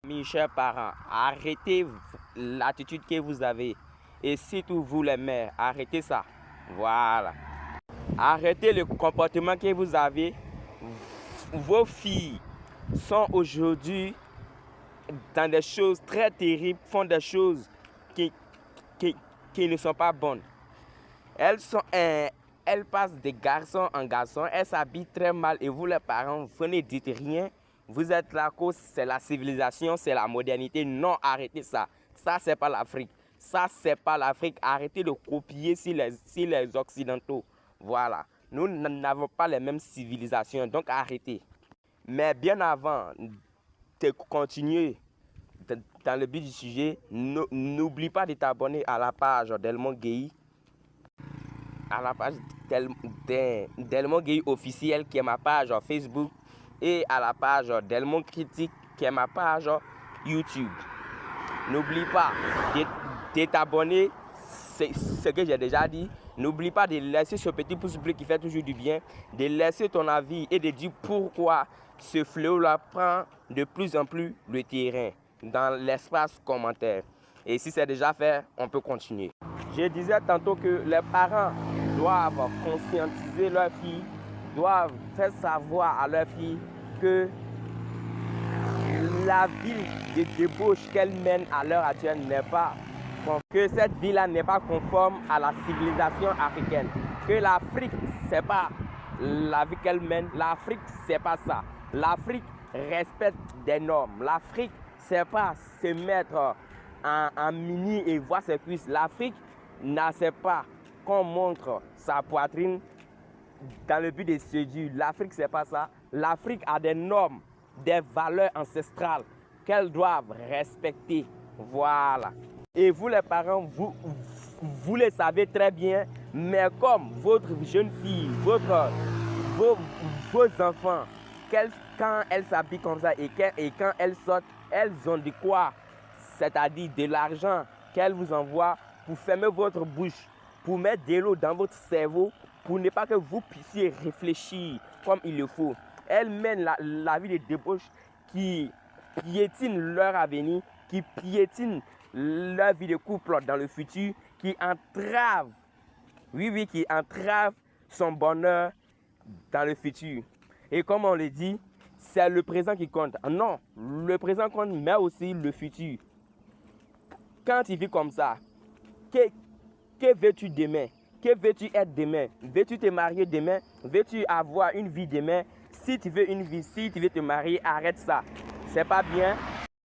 Mes chers parents, arrêtez l'attitude que vous avez. Et surtout vous les mères, arrêtez ça. Voilà. Arrêtez le comportement que vous avez. Vos filles sont aujourd'hui dans des choses très terribles, font des choses qui ne sont pas bonnes. Elles passent de garçon en garçon, elles s'habillent très mal et vous les parents, vous ne dites rien. Vous êtes là cause, c'est la civilisation, c'est la modernité. Non, arrêtez ça. Ça, c'est pas l'Afrique. Ça, c'est pas l'Afrique. Arrêtez de copier sur les Occidentaux. Voilà. Nous n'avons pas les mêmes civilisations, donc arrêtez. Mais bien avant de continuer dans le but du sujet, n'oublie pas de t'abonner à la page Delmon Gueye, à la page Delmon Gueye officielle qui est ma page Facebook et à la page Delmon Critique qui est ma page YouTube. N'oublie pas de t'abonner, c'est ce que j'ai déjà dit. N'oublie pas de laisser ce petit pouce bleu qui fait toujours du bien, de laisser ton avis et de dire pourquoi ce fléau-là prend de plus en plus le terrain dans l'espace commentaire. Et si c'est déjà fait, on peut continuer. Je disais tantôt que les parents doivent conscientiser leurs filles, doivent faire savoir à leurs filles que la vie de débauche qu'elles mènent à l'heure actuelle n'est pas, que cette vie-là n'est pas conforme à la civilisation africaine. Que l'Afrique, c'est pas la vie qu'elle mène. L'Afrique, c'est pas ça. L'Afrique respecte des normes. L'Afrique, c'est pas se mettre en mini et voir ses cuisses. L'Afrique n'accepte pas qu'on montre sa poitrine dans le but de séduire. L'Afrique, c'est pas ça. L'Afrique a des normes, des valeurs ancestrales qu'elles doivent respecter. Voilà. Et vous les parents, vous le savez très bien, mais comme votre jeune fille, vos enfants, quand elles s'habillent comme ça et quand elles sortent, elles ont de quoi, c'est-à-dire de l'argent qu'elles vous envoient pour fermer votre bouche, pour mettre de l'eau dans votre cerveau, pour ne pas que vous puissiez réfléchir comme il le faut. Elles mènent la vie de débauche qui piétine leur avenir, qui piétine leur vie de couple dans le futur, qui entrave, qui entrave son bonheur dans le futur. Et comme on le dit, c'est le présent qui compte. Non, le présent compte, mais aussi le futur. Quand tu vis comme ça, que veux-tu demain? Que veux-tu être demain? Veux-tu te marier demain? Veux-tu avoir une vie demain? Si tu veux une vie, si tu veux te marier, arrête ça. C'est pas bien.